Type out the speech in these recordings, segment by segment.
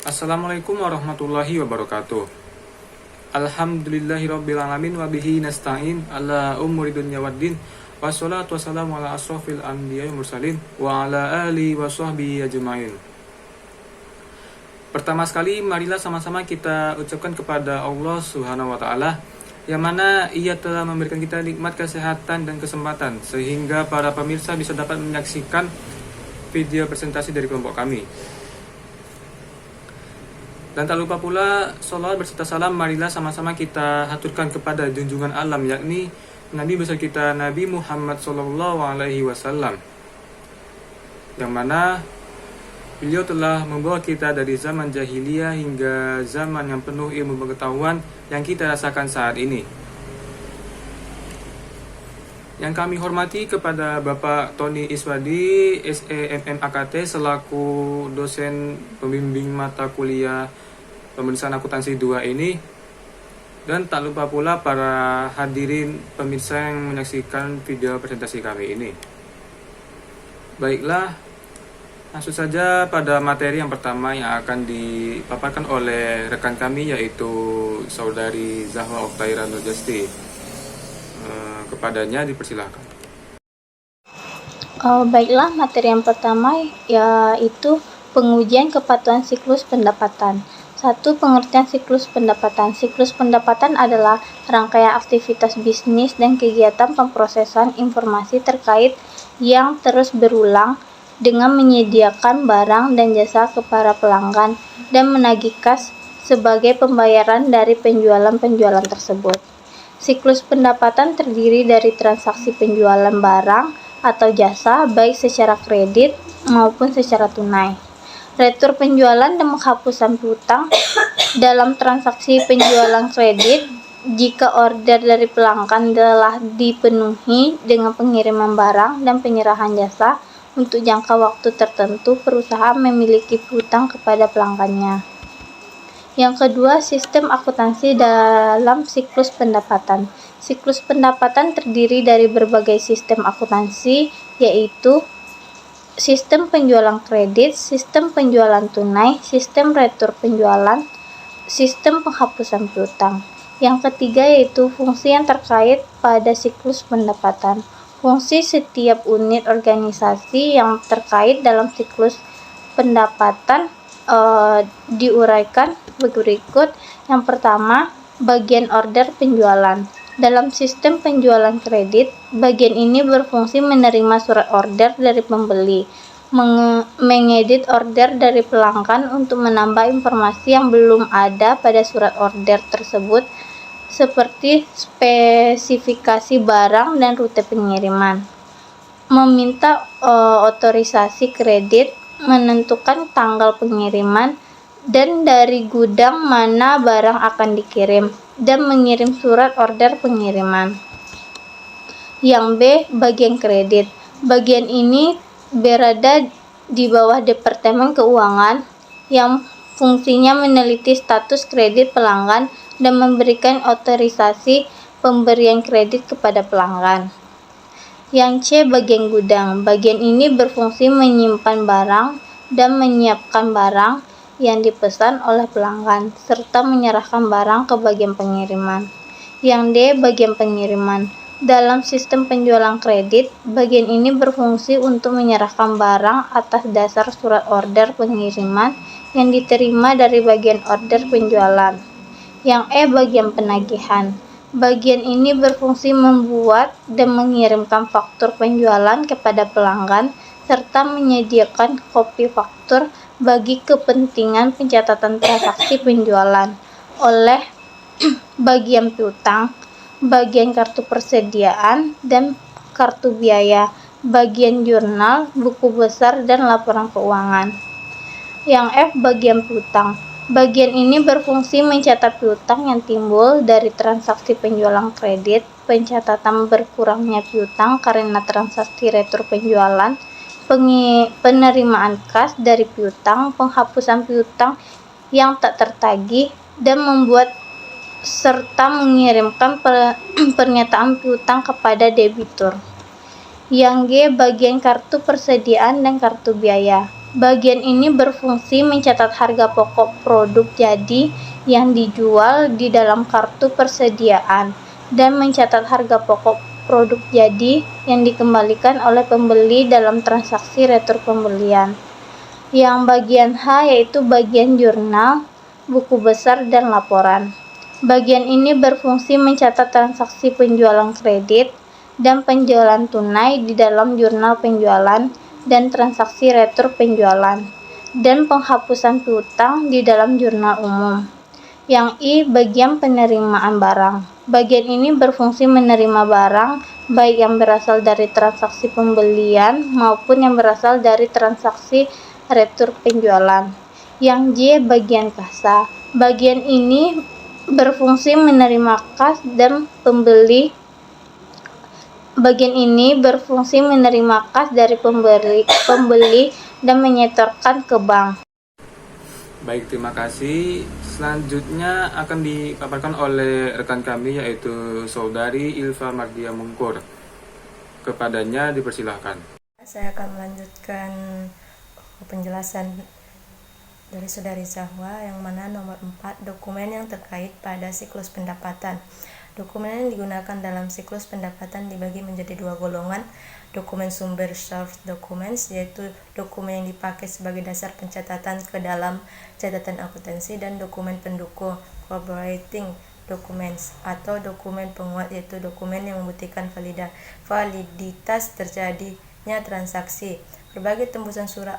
Assalamualaikum warahmatullahi wabarakatuh. Alhamdulillahirabbil alamin wa bihi nasta'in ala umuri dunya waddin. Wassalatu wassalamu ala asrofil anbiya'i mursalin wa ala alihi wa sahbihi ajma'in. Pertama sekali marilah sama-sama kita ucapkan kepada Allah Subhanahu wa taala yang mana Ia telah memberikan kita nikmat kesehatan dan kesempatan sehingga para pemirsa bisa dapat menyaksikan video presentasi dari kelompok kami. Dan tak lupa pula sholawat berserta salam marilah sama-sama kita haturkan kepada junjungan alam, yakni Nabi besar kita Nabi Muhammad SAW, yang mana beliau telah membawa kita dari zaman jahiliyah hingga zaman yang penuh ilmu pengetahuan yang kita rasakan saat ini. Yang kami hormati kepada Bapak Tony Iswadi, SEMM AKT, selaku dosen pembimbing mata kuliah pemeriksaan akuntansi 2 ini. Dan tak lupa pula para hadirin pemirsa yang menyaksikan video presentasi kami ini. Baiklah, langsung saja pada materi yang pertama yang akan dipaparkan oleh rekan kami, yaitu Saudari Zahwa Oktaira Nurjasti. Kepadanya dipersilahkan. Baiklah, materi yang pertama yaitu pengujian kepatuhan siklus pendapatan. 1. Pengertian siklus pendapatan. Siklus pendapatan adalah rangkaian aktivitas bisnis dan kegiatan pemrosesan informasi terkait yang terus berulang dengan menyediakan barang dan jasa kepada pelanggan dan menagih kas sebagai pembayaran dari penjualan-penjualan tersebut. Siklus pendapatan terdiri dari transaksi penjualan barang atau jasa baik secara kredit maupun secara tunai. Retur penjualan dan penghapusan piutang dalam transaksi penjualan kredit jika order dari pelanggan telah dipenuhi dengan pengiriman barang dan penyerahan jasa untuk jangka waktu tertentu, perusahaan memiliki piutang kepada pelanggannya. Yang kedua, sistem akuntansi dalam siklus pendapatan. Siklus pendapatan terdiri dari berbagai sistem akuntansi, yaitu sistem penjualan kredit, sistem penjualan tunai, sistem retur penjualan, sistem penghapusan piutang. Yang ketiga yaitu fungsi yang terkait pada siklus pendapatan. Fungsi setiap unit organisasi yang terkait dalam siklus pendapatan diuraikan berikut. Yang pertama, bagian order penjualan. Dalam sistem penjualan kredit, bagian ini berfungsi menerima surat order dari pembeli, mengedit order dari pelanggan untuk menambah informasi yang belum ada pada surat order tersebut, seperti spesifikasi barang dan rute pengiriman. Meminta otorisasi kredit, menentukan tanggal pengiriman, dan dari gudang mana barang akan dikirim, dan mengirim surat order pengiriman. Yang B, bagian kredit. Bagian ini berada di bawah Departemen Keuangan yang fungsinya meneliti status kredit pelanggan dan memberikan otorisasi pemberian kredit kepada pelanggan. Yang C, bagian gudang. Bagian ini berfungsi menyimpan barang dan menyiapkan barang yang dipesan oleh pelanggan, serta menyerahkan barang ke bagian pengiriman. Yang D, bagian pengiriman. Dalam sistem penjualan kredit, bagian ini berfungsi untuk menyerahkan barang atas dasar surat order pengiriman yang diterima dari bagian order penjualan. Yang E, bagian penagihan. Bagian ini berfungsi membuat dan mengirimkan faktur penjualan kepada pelanggan, serta menyediakan kopi faktur bagi kepentingan pencatatan transaksi penjualan oleh bagian piutang, bagian kartu persediaan dan kartu biaya, bagian jurnal, buku besar, dan laporan keuangan. Yang F, bagian piutang. Bagian ini berfungsi mencatat piutang yang timbul dari transaksi penjualan kredit, pencatatan berkurangnya piutang karena transaksi retur penjualan, penerimaan kas dari piutang, penghapusan piutang yang tak tertagih, dan membuat serta mengirimkan pernyataan piutang kepada debitur. Yang G, bagian kartu persediaan dan kartu biaya. Bagian ini berfungsi mencatat harga pokok produk jadi yang dijual di dalam kartu persediaan dan mencatat harga pokok produk jadi yang dikembalikan oleh pembeli dalam transaksi retur pembelian. Yang bagian H yaitu bagian jurnal, buku besar, dan laporan. Bagian ini berfungsi mencatat transaksi penjualan kredit dan penjualan tunai di dalam jurnal penjualan dan transaksi retur penjualan, dan penghapusan piutang di dalam jurnal umum. Yang I, bagian penerimaan barang. Bagian ini berfungsi menerima barang, baik yang berasal dari transaksi pembelian maupun yang berasal dari transaksi retur penjualan. Yang J, bagian kasa. Bagian ini berfungsi menerima kas dan pembeli. Bagian ini berfungsi menerima kas dari pembeli dan menyetorkan ke bank. Baik, terima kasih. Selanjutnya akan dipaparkan oleh rekan kami yaitu Saudari Ilva Mardia Mungkur. Kepadanya dipersilahkan. Saya akan melanjutkan penjelasan dari Saudari Zahwa yang mana nomor 4, dokumen yang terkait pada siklus pendapatan. Dokumen yang digunakan dalam siklus pendapatan dibagi menjadi dua golongan. Dokumen sumber source documents, yaitu dokumen yang dipakai sebagai dasar pencatatan ke dalam catatan akuntansi, dan dokumen pendukung corroborating documents atau dokumen penguat, yaitu dokumen yang membuktikan validitas terjadinya transaksi. Berbagai tembusan surat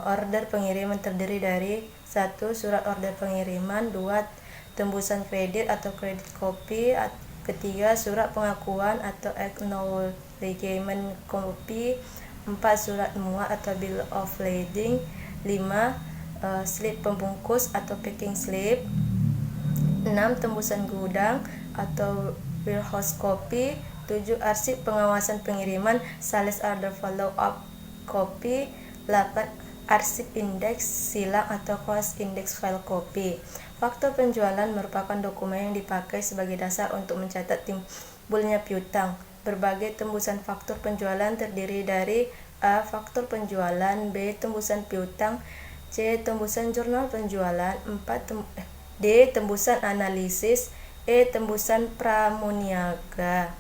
order pengiriman terdiri dari 1. Surat order pengiriman, 2. Tembusan kredit atau kredit copy, 3. Surat pengakuan atau acknowledgement copy, 4. Surat muat atau bill of lading, 5. Slip pembungkus atau packing slip, 6. Tembusan gudang atau warehouse copy, 7. Arsip pengawasan pengiriman sales order follow up copy, 8. Arsip indeks silang atau cross index file copy. Faktur penjualan merupakan dokumen yang dipakai sebagai dasar untuk mencatat timbulnya piutang. Berbagai tembusan faktur penjualan terdiri dari A. Faktur penjualan, B. Tembusan piutang, C. Tembusan jurnal penjualan, D. Tembusan analisis, E. Tembusan pramuniaga.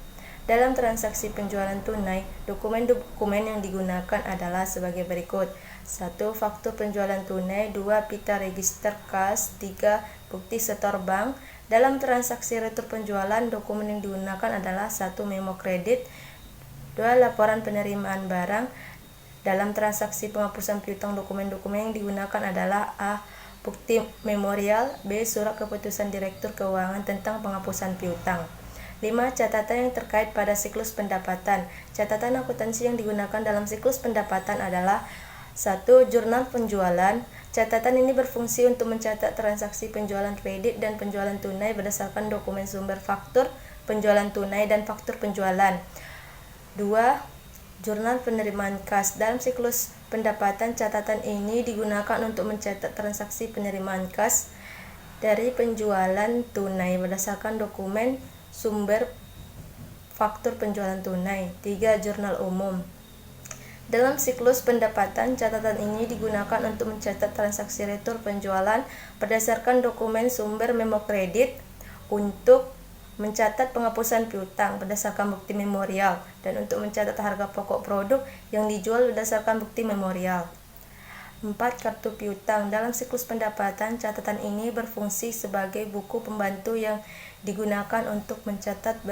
Dalam transaksi penjualan tunai, dokumen-dokumen yang digunakan adalah sebagai berikut. 1. Faktur penjualan tunai, 2. Pita register kas, 3. Bukti setor bank. Dalam transaksi retur penjualan, dokumen yang digunakan adalah 1. Memo kredit, 2. Laporan penerimaan barang. Dalam transaksi penghapusan piutang, dokumen-dokumen yang digunakan adalah A. Bukti memorial, B. Surat keputusan Direktur Keuangan tentang penghapusan piutang. 5. Catatan yang terkait pada siklus pendapatan. Catatan akuntansi yang digunakan dalam siklus pendapatan adalah 1. Jurnal penjualan. Catatan ini berfungsi untuk mencatat transaksi penjualan kredit dan penjualan tunai berdasarkan dokumen sumber faktur penjualan tunai dan faktur penjualan. 2. Jurnal penerimaan kas. Dalam siklus pendapatan, catatan ini digunakan untuk mencatat transaksi penerimaan kas dari penjualan tunai berdasarkan dokumen sumber faktur penjualan tunai. 3. Jurnal umum. Dalam siklus pendapatan, catatan ini digunakan untuk mencatat transaksi retur penjualan berdasarkan dokumen sumber memo kredit, untuk mencatat penghapusan piutang berdasarkan bukti memorial, dan untuk mencatat harga pokok produk yang dijual berdasarkan bukti memorial. 4. Kartu piutang. Dalam siklus pendapatan, catatan ini berfungsi sebagai buku pembantu yang digunakan untuk mencatat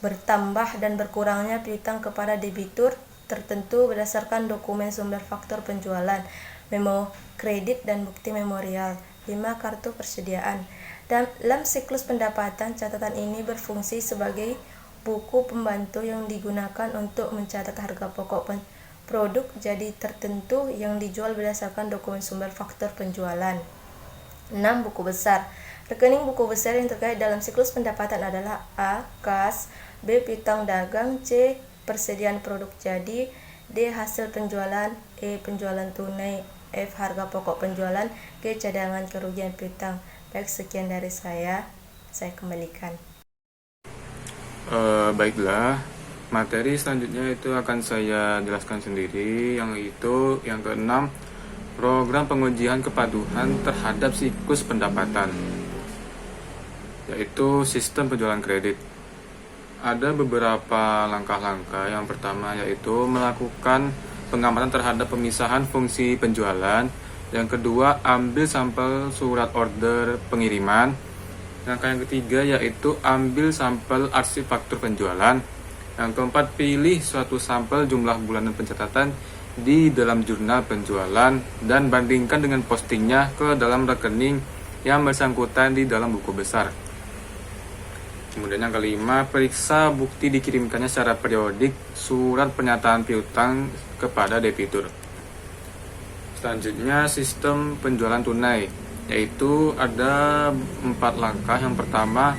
bertambah dan berkurangnya piutang kepada debitur tertentu berdasarkan dokumen sumber faktur penjualan, memo kredit, dan bukti memorial. 5. Kartu persediaan. Dalam siklus pendapatan, catatan ini berfungsi sebagai buku pembantu yang digunakan untuk mencatat harga pokok produk jadi tertentu yang dijual berdasarkan dokumen sumber faktur penjualan. 6. Buku besar. Rekening buku besar yang terkait dalam siklus pendapatan adalah A. Kas, B. Piutang dagang, C. Persediaan produk jadi, D. Hasil penjualan, E. Penjualan tunai, F. Harga pokok penjualan, G. Cadangan kerugian piutang. Baik, sekian dari saya kembalikan. Baiklah, Materi selanjutnya itu akan saya jelaskan sendiri, yang itu yang keenam, program pengujian kepatuhan terhadap siklus pendapatan, yaitu sistem penjualan kredit. Ada beberapa langkah-langkah. Yang pertama yaitu melakukan pengamatan terhadap pemisahan fungsi penjualan. Yang kedua, ambil sampel surat order pengiriman. Langkah yang ketiga yaitu ambil sampel arsip faktur penjualan. Yang keempat, pilih suatu sampel jumlah bulanan pencatatan di dalam jurnal penjualan dan bandingkan dengan postingnya ke dalam rekening yang bersangkutan di dalam buku besar. Kemudian yang kelima, periksa bukti dikirimkannya secara periodik surat pernyataan piutang kepada debitur. Selanjutnya, sistem penjualan tunai, yaitu ada 4 langkah. Yang pertama,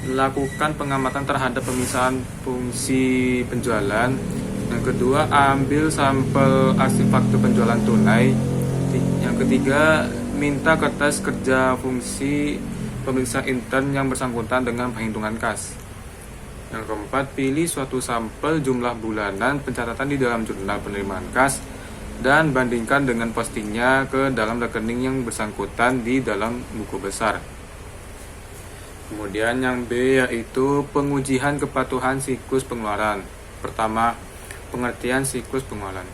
lakukan pengamatan terhadap pemisahan fungsi penjualan. Yang kedua, ambil sampel arsip faktur penjualan tunai. Yang ketiga, minta kertas kerja fungsi pemeriksaan intern yang bersangkutan dengan penghitungan kas. Yang keempat, pilih suatu sampel jumlah bulanan pencatatan di dalam jurnal penerimaan kas dan bandingkan dengan postingnya ke dalam rekening yang bersangkutan di dalam buku besar. Kemudian yang B yaitu pengujian kepatuhan siklus pengeluaran. Pertama, pengertian siklus pengeluaran.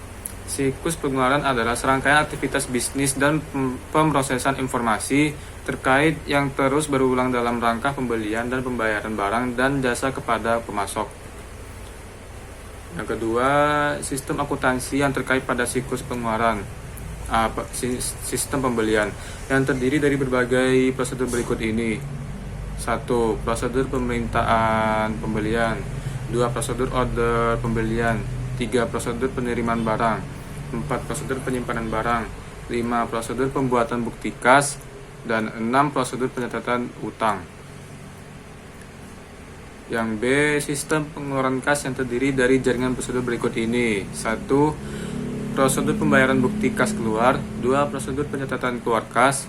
Siklus pengeluaran adalah serangkaian aktivitas bisnis dan pemrosesan informasi terkait yang terus berulang dalam rangka pembelian dan pembayaran barang dan jasa kepada pemasok. Yang kedua, sistem akuntansi yang terkait pada siklus pengeluaran. Sistem pembelian yang terdiri dari berbagai prosedur berikut ini. 1. Prosedur pemerintahan pembelian. 2. Prosedur order pembelian. 3. Prosedur penerimaan barang. 4. Prosedur penyimpanan barang. 5. Prosedur pembuatan bukti kas. Dan 6. Prosedur pencatatan utang. Yang B, sistem pengeluaran kas yang terdiri dari jaringan prosedur berikut ini. 1. Prosedur pembayaran bukti kas keluar. 2. Prosedur pencatatan keluar kas.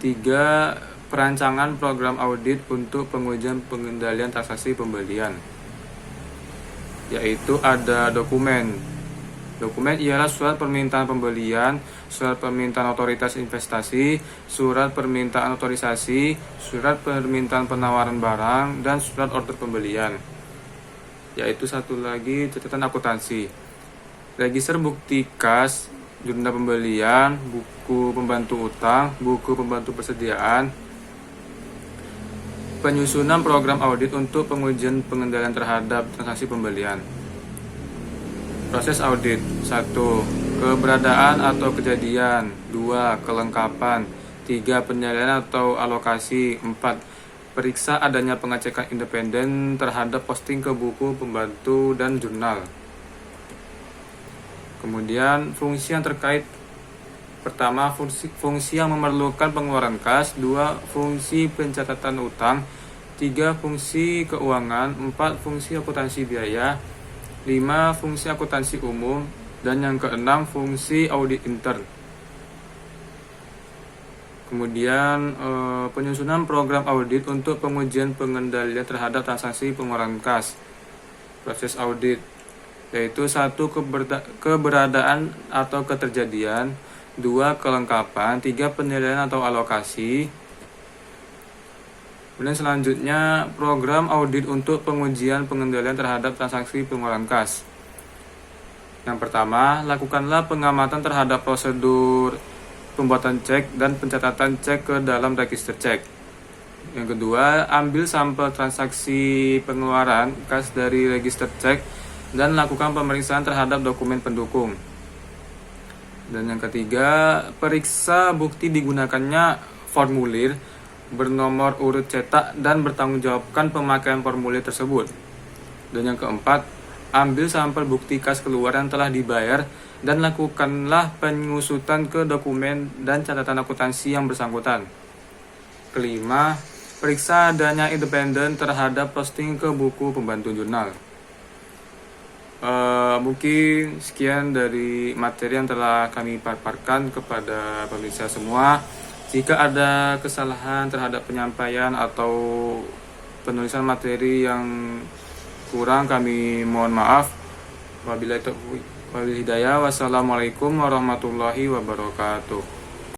3. Perancangan program audit untuk pengujian pengendalian transaksi pembelian, yaitu ada dokumen. Dokumen ialah surat permintaan pembelian, surat permintaan otoritas investasi, surat permintaan otorisasi, surat permintaan penawaran barang, dan surat order pembelian. Yaitu satu lagi catatan akuntansi. Register bukti kas, jurnal pembelian, buku pembantu utang, buku pembantu persediaan. Penyusunan program audit untuk pengujian pengendalian terhadap transaksi pembelian. Proses audit. 1. Keberadaan atau kejadian. 2. Kelengkapan. 3. Penilaian atau alokasi. 4. Periksa adanya pengecekan independen terhadap posting ke buku pembantu dan jurnal. Kemudian fungsi yang terkait. Pertama, fungsi yang memerlukan pengeluaran kas. 2. Fungsi pencatatan utang. 3. Fungsi keuangan. 4. Fungsi akuntansi biaya. 5. Fungsi akuntansi umum. Dan yang keenam, fungsi audit intern. Kemudian penyusunan program audit untuk pengujian pengendalian terhadap transaksi pengeluaran kas. Proses audit, yaitu 1. Keberadaan atau keterjadian. 2. Kelengkapan. 3. Penilaian atau alokasi. Kemudian selanjutnya, program audit untuk pengujian pengendalian terhadap transaksi pengeluaran kas. Yang pertama, lakukanlah pengamatan terhadap prosedur pembuatan cek dan pencatatan cek ke dalam register cek. Yang kedua, ambil sampel transaksi pengeluaran kas dari register cek dan lakukan pemeriksaan terhadap dokumen pendukung. Dan yang ketiga, periksa bukti digunakannya formulir bernomor urut cetak dan bertanggungjawabkan pemakaian formulir tersebut. Dan yang keempat, ambil sampel bukti kas keluar yang telah dibayar dan lakukanlah pengusutan ke dokumen dan catatan akuntansi yang bersangkutan. Kelima, periksa adanya independen terhadap posting ke buku pembantu jurnal. Mungkin sekian dari materi yang telah kami paparkan kepada pemirsa semua. Jika ada kesalahan terhadap penyampaian atau penulisan materi yang kurang kami mohon maaf. Wabillahi taufiq wal hidayah. Wassalamualaikum warahmatullahi wabarakatuh.